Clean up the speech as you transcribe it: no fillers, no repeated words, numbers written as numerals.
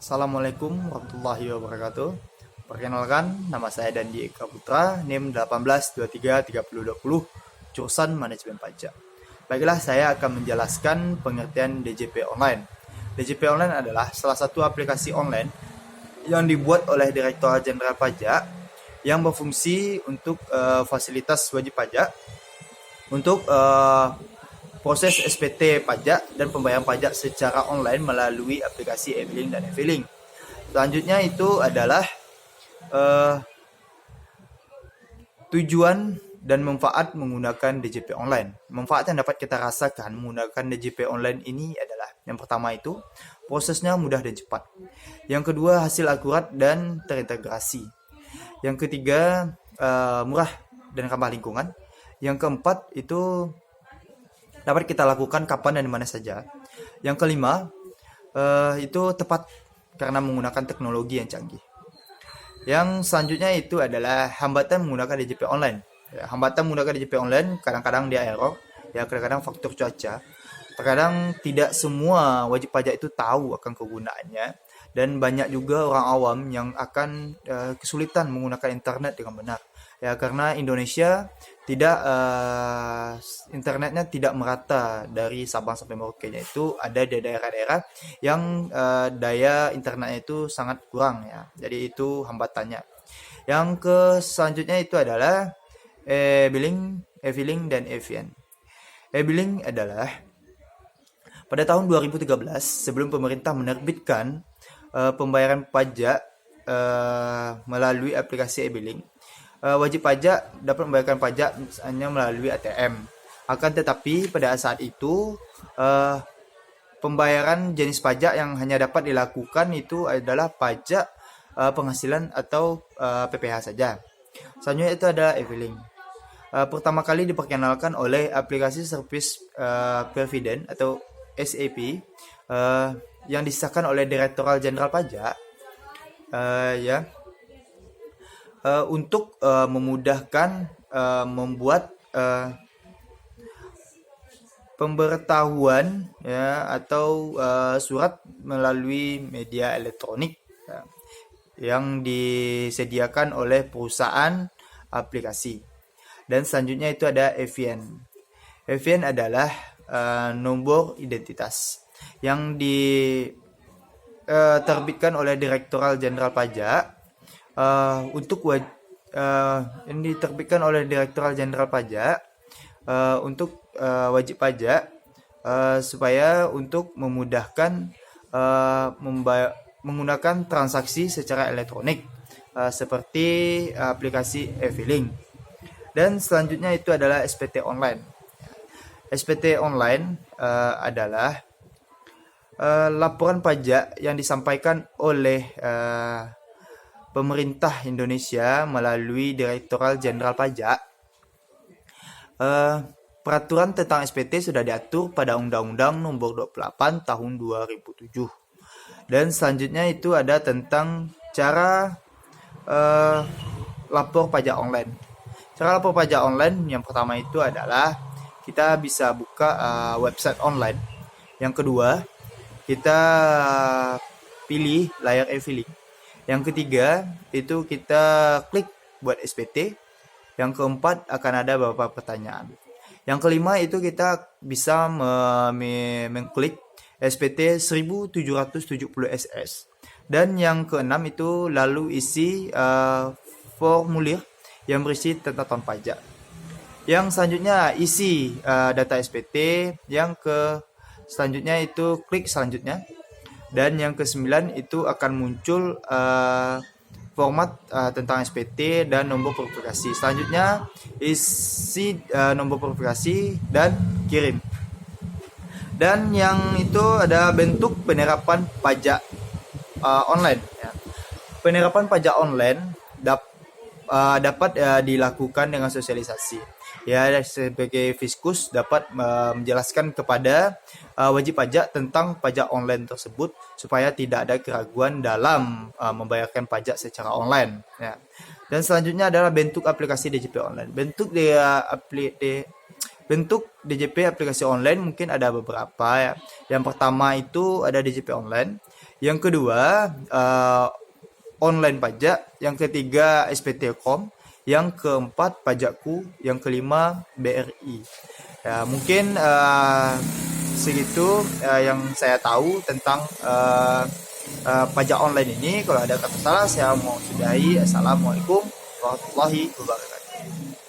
Assalamualaikum warahmatullahi wabarakatuh. Perkenalkan, nama saya Dandi Eka Putra, NIM 18233020, jurusan Manajemen Pajak. Baiklah, saya akan menjelaskan pengertian DJP Online. DJP Online adalah salah satu aplikasi online yang dibuat oleh Direktorat Jenderal Pajak yang berfungsi untuk fasilitas wajib pajak untuk proses SPT pajak dan pembayaran pajak secara online melalui aplikasi e-billing dan e-filing. Selanjutnya itu adalah tujuan dan manfaat menggunakan DJP online. Manfaat yang dapat kita rasakan menggunakan DJP online ini adalah yang pertama itu prosesnya mudah dan cepat. Yang kedua hasil akurat dan terintegrasi. Yang ketiga murah dan ramah lingkungan. Yang keempat itu dapat kita lakukan kapan dan di mana saja. Yang kelima, itu tepat karena menggunakan teknologi yang canggih. Yang selanjutnya itu adalah hambatan menggunakan DJP online. Ya, hambatan menggunakan DJP online kadang-kadang dia error, ya kadang-kadang faktor cuaca. Terkadang tidak semua wajib pajak itu tahu akan kegunaannya dan banyak juga orang awam yang akan kesulitan menggunakan internet dengan benar. Ya karena Indonesia tidak internetnya tidak merata dari Sabang sampai Merauke-nya, itu ada di daerah-daerah yang daya internetnya itu sangat kurang ya. Jadi itu hambatannya. Yang selanjutnya itu adalah e-billing, e-filing dan e-VN. E-billing adalah pada tahun 2013 sebelum pemerintah menerbitkan pembayaran pajak melalui aplikasi e-billing, wajib pajak dapat membayarkan pajak hanya melalui ATM. Akan tetapi pada saat itu pembayaran jenis pajak yang hanya dapat dilakukan itu adalah pajak penghasilan atau PPh saja. Selanjutnya itu ada e-filing. Pertama kali diperkenalkan oleh aplikasi Service Provident atau SAP yang disahkan oleh Direktorat Jenderal Pajak untuk memudahkan membuat pemberitahuan ya atau surat melalui media elektronik ya, yang disediakan oleh perusahaan aplikasi. Dan selanjutnya itu ada e-VN. e-VN adalah nomor identitas yang diterbitkan oleh Direktorat Jenderal Pajak yang diterbitkan oleh Direktorat Jenderal Pajak untuk wajib pajak supaya untuk memudahkan menggunakan transaksi secara elektronik seperti aplikasi e-filing. Dan selanjutnya itu adalah SPT online. SPT online adalah laporan pajak yang disampaikan oleh pemerintah Indonesia melalui Direktorat Jenderal Pajak. Peraturan tentang SPT sudah diatur pada Undang-Undang Nomor 28 Tahun 2007. Dan selanjutnya itu ada tentang cara lapor pajak online. Cara lapor pajak online yang pertama itu adalah kita bisa buka website online. Yang kedua, kita pilih layar e-filing. Yang ketiga, itu kita klik buat SPT. Yang keempat, akan ada beberapa pertanyaan. Yang kelima, itu kita bisa mengklik SPT 1770 SS. Dan yang keenam, itu lalu isi formulir yang berisi tentang pajak. Yang selanjutnya, isi data SPT. Yang selanjutnya, itu klik selanjutnya. Dan yang ke-9 itu akan muncul format tentang SPT dan nomor verifikasi. Selanjutnya isi nomor verifikasi dan kirim. Dan yang itu ada bentuk penerapan pajak online. Ya. Penerapan pajak online dapat dilakukan dengan sosialisasi. Ya, sebagai Fiskus dapat menjelaskan kepada wajib pajak tentang pajak online tersebut supaya tidak ada keraguan dalam membayarkan pajak secara online. Ya. Dan selanjutnya adalah bentuk aplikasi DJP online. Bentuk bentuk DJP aplikasi online mungkin ada beberapa ya. Yang pertama itu ada DJP online, yang kedua online pajak, yang ketiga SPT.com, yang keempat pajakku, yang kelima BRI. Ya, mungkin segitu yang saya tahu tentang pajak online ini. Kalau ada kata salah saya mau sudahi. Assalamualaikum warahmatullahi wabarakatuh.